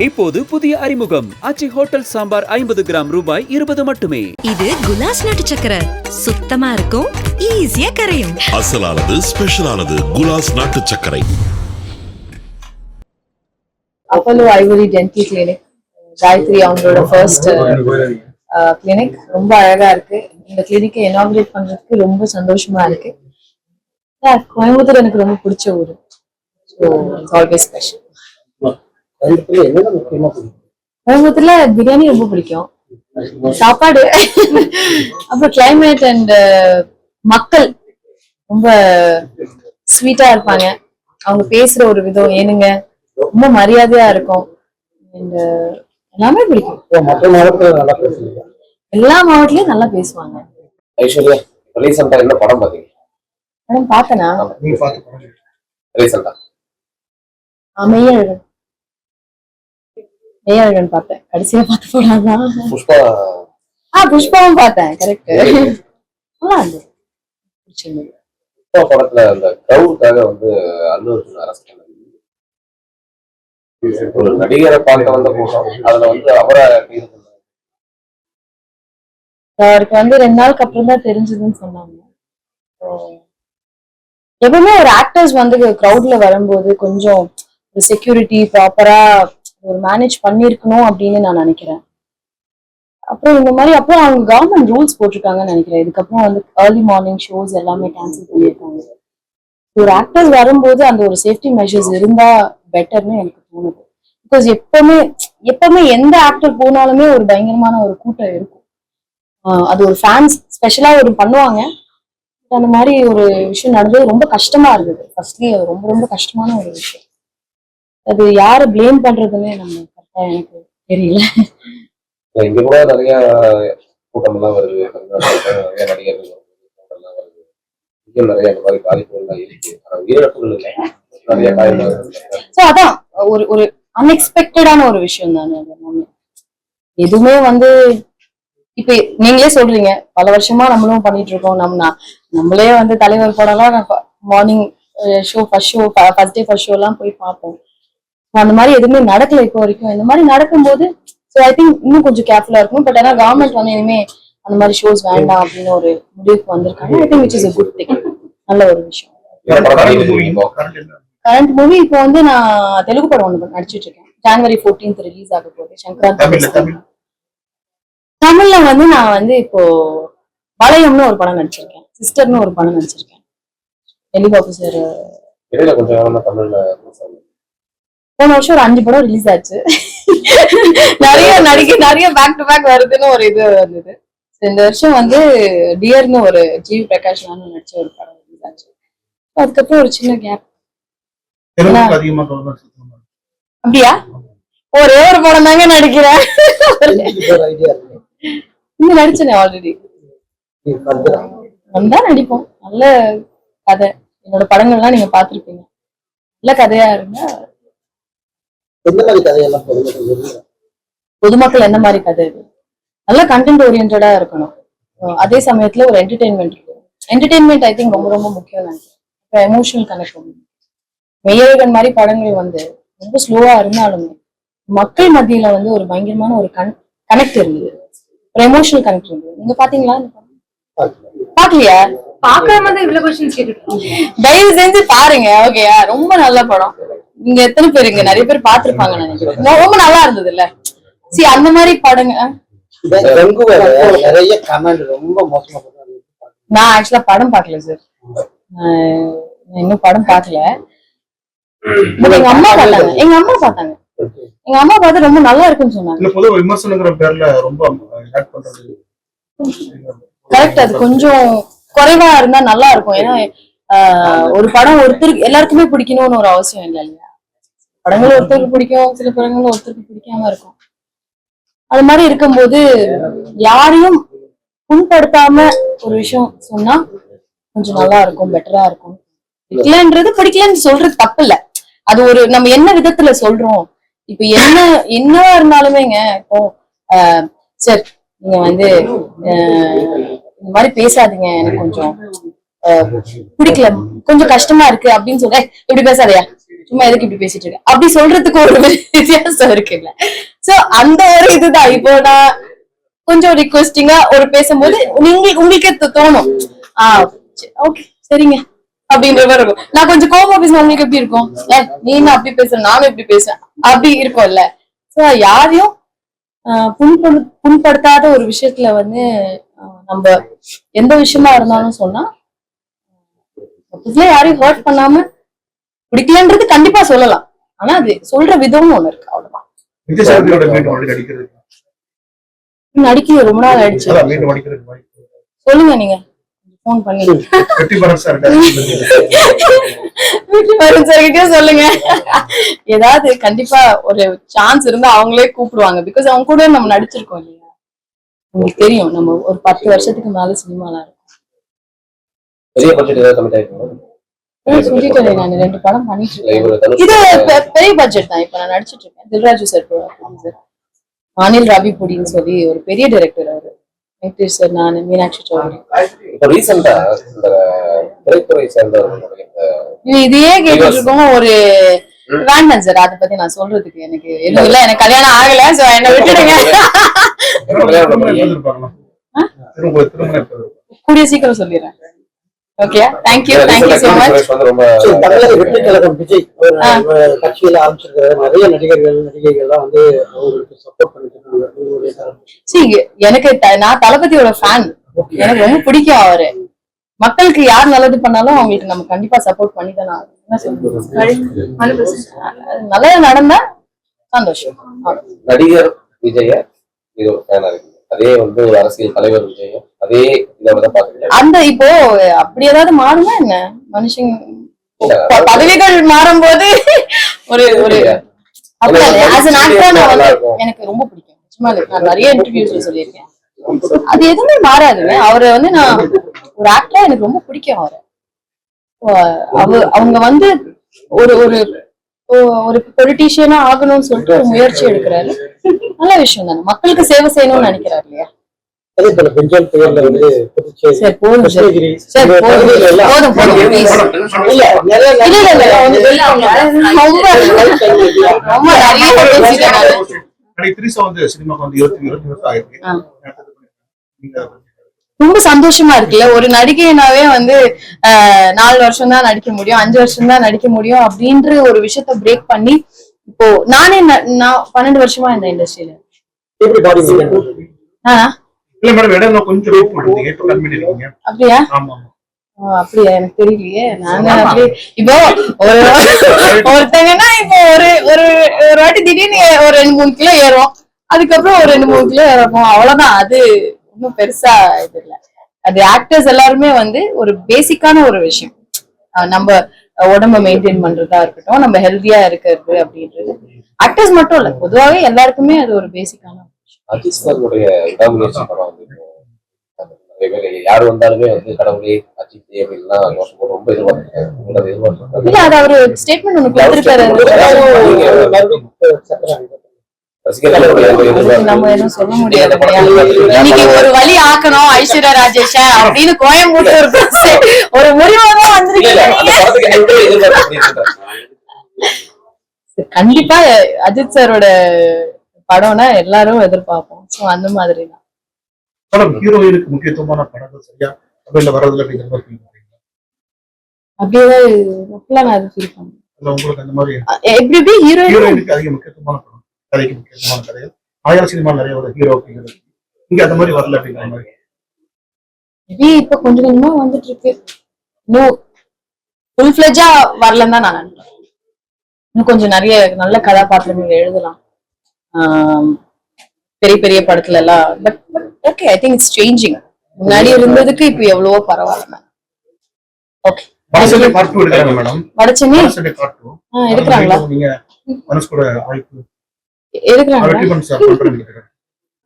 இப்போது புதிய அறிமுகம் ஆச்சி ஹோட்டல் சாம்பார் 50 கிராம் ரூபாய் 20 மட்டுமே. இது குலாஸ் நாட்டு சக்கரை, சுத்தமா இருக்கும், ஈஸியா கரையும். அசலானது ஸ்பெஷலானது குலாஸ் நாட்டு சக்கரை. Apollo ivory dental clinic, Gayathri அவங்களோட ஃபர்ஸ்ட் கிளினிக் ரொம்ப அழகா இருக்கு. இந்த கிளினிக்கை இனாகிரேட் பண்றதுக்கு ரொம்ப சந்தோஷமா இருக்கு. கோயம்புத்தூர் எனக்கு ரொம்ப பிடிச்ச ஊரு. So it's always special. கோயம்புத்தூர்ல பிரியாணி ரொம்ப பிடிக்கும், சாப்பாடு, அப்புறம் கிளைமேட் அண்ட் மக்கள் ரொம்ப ஸ்வீட்டா இருப்பாங்க. அவங்க பேசுற ஒரு விதம் ஏனுங்க ரொம்ப மரியாதையா இருக்கும். அண்ட் எல்லாமே பிடிக்கும். எல்லா மாவட்டத்திலயும் நல்லா பேசுவாங்க. ஐஸ்வர்யா, ரீசெண்டா என்ன படம் பாத்தீங்க? படம் பார்த்தனா? ரீசெண்டா மெய்யழகன். மெய்யழகன் பார்த்தேன். கடைசியா பார்த்து போனாதான் புஷ்பா. புஷ்பாவும் பார்த்தேன். கரெக்ட், நல்லா இருந்தது. புஷ்பா படத்துல அந்த கிரௌடுக்காக வந்து அல்லு அர்ஜுன் அரெஸ்ட் பண்ணது ஒரு நடிகரை பார்க்க வந்த கூட்டம். அதுல வந்து அவரை அவருக்கு வந்து 2 நாளுக்கு அப்புறம் தான் தெரிஞ்சதுன்னு சொன்னாங்க. எப்பவுமே ஒரு ஆக்டர்ஸ் வந்து கிரௌட்ல வரும்போது கொஞ்சம் செக்யூரிட்டி ப்ராப்பரா ஒரு மேனேஜ் பண்ணிருக்கணும் அப்படின்னு நான் நினைக்கிறேன். அப்புறம் இந்த மாதிரி அப்புறம் அவங்க கவர்மெண்ட் ரூல்ஸ் போட்டிருக்காங்கன்னு நினைக்கிறேன். இதுக்கப்புறம் வந்து ஏர்லி மார்னிங் ஷோஸ் எல்லாமே கேன்சல் பண்ணியிருக்காங்க. ஒரு ஆக்டர்ஸ் வரும்போது அந்த ஒரு சேஃப்டி மெஷர்ஸ் இருந்தா பெட்டர்னு எனக்கு தோணுது. பிகாஸ் எப்பவுமே எந்த ஆக்டர் போனாலுமே ஒரு பயங்கரமான ஒரு கூட்டம் இருக்கும். அது ஒரு ஃபேன்ஸ் ஸ்பெஷலா ஒரு பண்ணுவாங்க. அந்த மாதிரி ஒரு விஷயம் நடந்தது ரொம்ப கஷ்டமா இருந்தது. ஃபர்ஸ்ட்லயே ரொம்ப ரொம்ப கஷ்டமான ஒரு விஷயம். அது யாரை பிளேம் பண்றதுன்னு நம்ம கரெக்டா எனக்கு தெரியல. இங்க கூட நிறைய கூட்டம் எல்லாம் வருது, நிறைய நடிகர்கள் வருது, இங்க நிறைய அந்த மாதிரி பாதிப்புகள் இருக்கு. ஆனா உயிரிழப்புகள் இல்லை, நிறைய காயங்கள். சோ அதான் ஒரு அன்எக்ஸ்பெக்டடான ஒரு விஷயம் தானே. எதுவுமே வந்து இப்ப நீங்களே சொல்றீங்க, பல வருஷமா நம்மளும் பண்ணிட்டு இருக்கோம். நம்மளே வந்து தலைவர் படம்லாம் morning show first day first show எல்லாம் போய் பார்ப்போம். அந்த மாதிரி எதுவுமே நடக்கல இப்போ வரைக்கும். இந்த மாதிரி நடக்கும்போது ஸோ ஐ திங்க் இன்னும் கொஞ்சம் கேர்ஃபுல்லா இருக்கும். பட் ஆனா கவர்மெண்ட் வந்து இனிமே அந்த மாதிரி ஷோஸ் வேண்டாம் அப்படின்னு ஒரு முடிவுக்கு வந்திருக்காங்க. I think which is a good thing. நல்ல ஒரு விஷயம். கரண்ட் மூவி இப்போ வந்து நான் தெலுங்கு படம் ஒன்று நடிச்சிட்டு இருக்கேன். January 14th ரிலீஸ் ஆக போகுது. சங்கராந்த். தமிழ்ல வந்து நான் வந்து இப்போ வளையம்னு ஒரு படம் நடிச்சிருக்கேன், சிஸ்டர்னு ஒரு படம் நடிச்சிருக்கேன். டெலிபாபு சார் போன வருஷம் ஒரு 5 படம் ரிலீஸ் ஆச்சு. நிறைய பேக் டு பேக் வருதுன்னு ஒரு இது வந்தது. இந்த வருஷம் வந்து டியர்னு ஒரு ஜிவி பிரகாஷ் நடிச்ச ஒரு படம் ரிலீஸ் ஆச்சு. அதுக்கப்புறம் ஒரு சின்ன கேப். அப்படியா? ஒரே ஒரு படம் தாங்க நடிக்கிறேன். இங்க நடிச்சேனே ஆல்ரெடி. வந்தா நடிப்போம். நல்ல கதை. என்னோட படங்கள்லாம் நீங்க பாத்திருப்பீங்க. நல்ல கதையா இருந்தா. பொதுமக்கள் என்ன மாதிரி கதை இது? நல்ல கண்டென்ட் ஓரியன்டா இருக்கணும். அதே சமயத்துல ஒரு என்டர்டெயின்மெண்ட் இருக்கும். என்டர்டெயின்மெண்ட் ஐ திங்க் ரொம்ப ரொம்ப முக்கியம் நினைக்கிறேன். எமோஷனல் கனெக்ட் பண்ணும். மெய்யழகன் மாதிரி படங்கள் வந்து ரொம்ப ஸ்லோவா இருந்தாலுமே மக்கள் மத்தியில வந்து ஒரு பயங்கரமான ஒரு கனெக்ட் இருந்தது, ஒரு எமோஷனல் கனெக்ட் இருந்தது. நீங்க பாத்தீங்களா? பாக்கலையா? பாக்காம இவ்வளவு கொஸ்டின்ஸ் கேட்டுருக்கீங்க. தயவு செஞ்சு பாருங்க. ஓகேயா? ரொம்ப நல்ல படம். நீங்க எத்தனை பேர் இங்க நிறைய பேர் பாத்துருப்பாங்க நினைக்கிறேன். ரொம்ப நல்லா இருந்தது இல்ல? சரி, அந்த மாதிரி படங்க. நான் ஆக்சுவலா படம் பாக்கல சார். இன்னும் படம் பாக்கல. எங்க அம்மா பார்த்தாங்க. எங்க அம்மா பார்த்து ரொம்ப நல்லா இருக்குன்னு சொன்னாங்க. கரெக்ட். அது கொஞ்சம் குறைவா இருந்தா நல்லா இருக்கும். ஏன்னா ஒரு படம் ஒருத்தருக்கு எல்லாருக்குமே பிடிக்கணும்னு ஒரு அவசியம் இல்லை இல்லையா? படங்கள் ஒருத்தருக்கு பிடிக்கும், சில படங்கள் ஒருத்தருக்கு பிடிக்காம இருக்கும். அது மாதிரி இருக்கும்போது யாரையும் புண்படுத்தாம ஒரு விஷயம் சொன்னா கொஞ்சம் நல்லா இருக்கும், பெட்டரா இருக்கும். பிடிக்கலன்னு சொல்றது தப்பு இல்ல. அது ஒரு நம்ம என்ன விதத்துல சொல்றோம். இப்ப என்னவா இருந்தாலுமேங்க, இப்போ சார் நீங்க வந்து இந்த மாதிரி பேசாதீங்க, எனக்கு கொஞ்சம் பிடிக்கல, கொஞ்சம் கஷ்டமா இருக்கு அப்படின்னு சொல்ற, இப்படி பேசாதையா சும்மா எதுக்கு இப்படி பேசிட்டு இருக்க அப்படி சொல்றதுக்கு ஒரு வித்தியாசம் இருக்குல்ல. சோ அந்த ஒரு இதுதான் இப்போ நான் கொஞ்சம் ரிக்வெஸ்டிங்கா ஒரு பேசும்போது உங்களுக்கே தோணும் ஓகே சரிங்க அப்படின்ற மாதிரி இருக்கும். நான் கொஞ்சம் கோபமா பேசுனா உங்களுக்கு எப்படி இருக்கும்? நீ என்ன அப்படி பேசுற, நானும் இப்படி பேசுறேன் அப்படி இருக்கும்ல. சோ யாரையும் புண்படுத்தாத ஒரு விஷயத்துல வந்து நம்ம எந்த விஷயமா இருந்தாலும் சொன்னா யாரையும் ஹர்ட் பண்ணாம பிடிக்கலன்றது கண்டிப்பா சொல்லலாம். ஆனா அது சொல்ற விதம்னு ஒண்ணு இருக்கு, அவ்வளவுதான். நடிக்க ரொம்ப நாள் ஆயிடுச்சு. சொல்லுங்க நீங்க போன் பண்ணி சொல்லுங்க. ஏதாவது கண்டிப்பா ஒரு சான்ஸ் இருந்தா அவங்களே கூப்பிடுவாங்க. பிகாஸ் அவங்க கூட நம்ம நடிச்சிருக்கோம் இல்லையா, உங்களுக்கு தெரியும். நம்ம ஒரு 10 வருஷத்துக்கு மேல சினிமால இருக்கோம். சொல்லிட்டேன், நான் 2 படம் பண்ணிட்டு இருக்கேன். இது பெரிய பட்ஜெட் தான். இப்ப நான் நடிச்சிட்டு இருக்கேன். தில்ராஜு சார், அனில் ராவிபுடின்னு சொல்லி ஒரு பெரிய டைரக்டர் அவரு. வெங்கடேஷ் சார், நான், மீனாட்சி சௌத்ரி. இதையே கேட்டுட்டு இருக்கோம். ஒரு வேண்டாம் சார், அதை பத்தி நான் சொல்றதுக்கு எனக்கு எதுவும் இல்ல. எனக்கு கல்யாணம் ஆகல, சோ என்ன விட்டுடுங்க. கூடிய சீக்கிரம் சொல்லிடுறேன். Okay, thank you so much. தமிழக வெற்றி கழகம் விஜய் கட்சியில ஆரம்பிச்சிருக்கிற நிறைய நடிகைகள்லாம் வந்து அவங்களுக்கு சப்போர்ட் பண்ணிட்டு இருக்காங்க. எனக்கு நான் தளபதியோட ஃபேன். எனக்கு ரொம்ப பிடிக்கும் அவரு. மக்களுக்கு யார் நல்லது பண்ணாலும் அவங்களுக்கு நம்ம கண்டிப்பா சப்போர்ட் பண்ணி தானே ஆகணும். என்ன சொல்றது, நல்லது நடந்தா சந்தோஷம். நடிகர் விஜய இது ஒரு ஃபேனா இருக்கு. அதே வந்து ஒரு அரசியல் தலைவர் விஜயம் அதே இதை பாக்குறேன். அந்த இப்போ அப்படி ஏதாவது மாறுமா என்ன? மனுஷங்க பதவிகள் மாறும் போது ஒரு ஒரு எனக்கு ரொம்ப பிடிக்கும். சும்மா நான் நிறைய இன்டர்வியூஸ்ல சொல்லியிருக்கேன், அது எதுவுமே மாறாதுங்க. அவரை வந்து நான் ஒரு ஆக்டரா எனக்கு ரொம்ப பிடிக்கும். அவங்க வந்து ஒரு ஒரு ஒரு பொலிட்டீஷியனா ஆகணும்னு சொல்லிட்டு ஒரு முயற்சி எடுக்கிறாரு. நல்ல விஷயம் தானே, மக்களுக்கு சேவை செய்யணும்னு நினைக்கிறாரு இல்லையா? அதே போல பெஞ்சால் புயல்ல வந்து ரொம்ப சந்தோஷமா இருக்குல்ல. ஒரு நடிகைனாவே வந்து 4 வருஷம் தான் நடிக்க முடியும், 5 வருஷம் தான் நடிக்க முடியும் அப்படின்ற ஒரு விஷயத்த பிரேக் பண்ணி இப்போ நான் 12 வருஷமா இந்த இண்டஸ்ட்ரியில. அப்படியா? அப்படியா, எனக்கு தெரியலையே. நான் அப்படி இப்போ ஒருத்தங்கன்னா இப்போ ஒரு வாட்டி திடீர்னு ஒரு 2-3 கிலோ ஏறும், அதுக்கப்புறம் ஒரு 2-3 கிலோ ஏறப்போம், அவ்வளவுதான். அது ஒன்னும் பெருசா இது இல்ல. அது ஆக்டர்ஸ் எல்லாருமே வந்து ஒரு பேசிக்கான ஒரு விஷயம். நம்ம உடம்ப மெயின்டைன் பண்றதா இருக்கட்டும், நம்ம ஹெல்தியா இருக்கிறது அப்படின்றது ஆக்டர்ஸ் மட்டும் இல்ல, பொதுவாவே எல்லாருக்குமே அது ஒரு பேசிக்கான விஷயம். அஜித் சாருடைய விடாமுயற்சி படம் வந்து யாரு வந்தாலுமே வந்து கடவுளே அஜித் அப்படின்லாம் ரொம்ப எதிர்பார்க்கிறேன். இல்ல, அது அவரு ஸ்டேட்மெண்ட் ஒண்ணு கொடுத்திருக்காரு. நம்ம எதுவும் சொல்ல முடியாது. இன்னைக்கு ஒரு வழி ஆக்கணும் ஐஸ்வர்யா ராஜேஷ அப்படின்னு கோயம்புத்தூர் ஒரு முடிவாக வந்திருக்கீங்க. கண்டிப்பா அஜித் சாரோட படம்னா எல்லாரும் எதிர்பார்ப்போம். சோ அந்த மாதிரி தான். ஹீரோயினுக்கு முக்கியத்துவமான படங்கள் சரியா தமிழ்ல வர்றதுல அப்படிங்கிற மாதிரி ஃபீல் பண்றீங்களா? அப்படியே நான் அது ஃபீல் பண்ணேன். உங்களுக்கு அந்த மாதிரி எப்படி ஹீரோயினுக்கு அதிக முக்கியத்துவமான படம், கதைக்கு முக்கியத்துவமான கதைகள் ஆயிரம் சினிமா நிறைய ஒரு ஹீரோ அப்படிங்கிறது இங்க அந்த மாதிரி வரல அப்படிங்கிற மாதிரி இப்ப கொஞ்சம் கொஞ்சமா வந்துட்டு இருக்கு. இன்னும் ஃபுல் ஃபிளெஜா வரலன்னு தான் நான் நினைக்கிறேன். இன்னும் கொஞ்சம் நிறைய நல்ல கதாபாத்திரங்கள் எழுதலாம் பெரிய பெரிய படத்துல எல்லாம். But okay, I think it's changing. முன்னாடி இருந்ததுக்கு இப்ப எவ்வளவோ பரவாயில்ல. ஓகே, வடச்சென்னை எடுக்கிறாங்களா?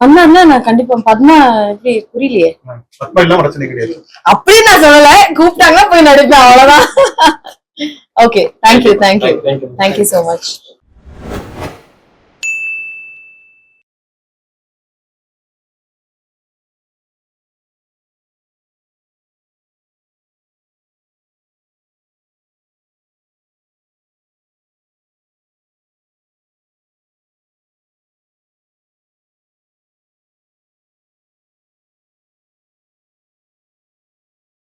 அண்ணா நான் கண்டிப்பா பத்மா எப்படி புரியலையே. அப்படி நான் சொல்லல, கூப்பிட்டாங்கன்னா போய் நடிப்பேன், அவ்வளவுதான். Okay, thank you so much.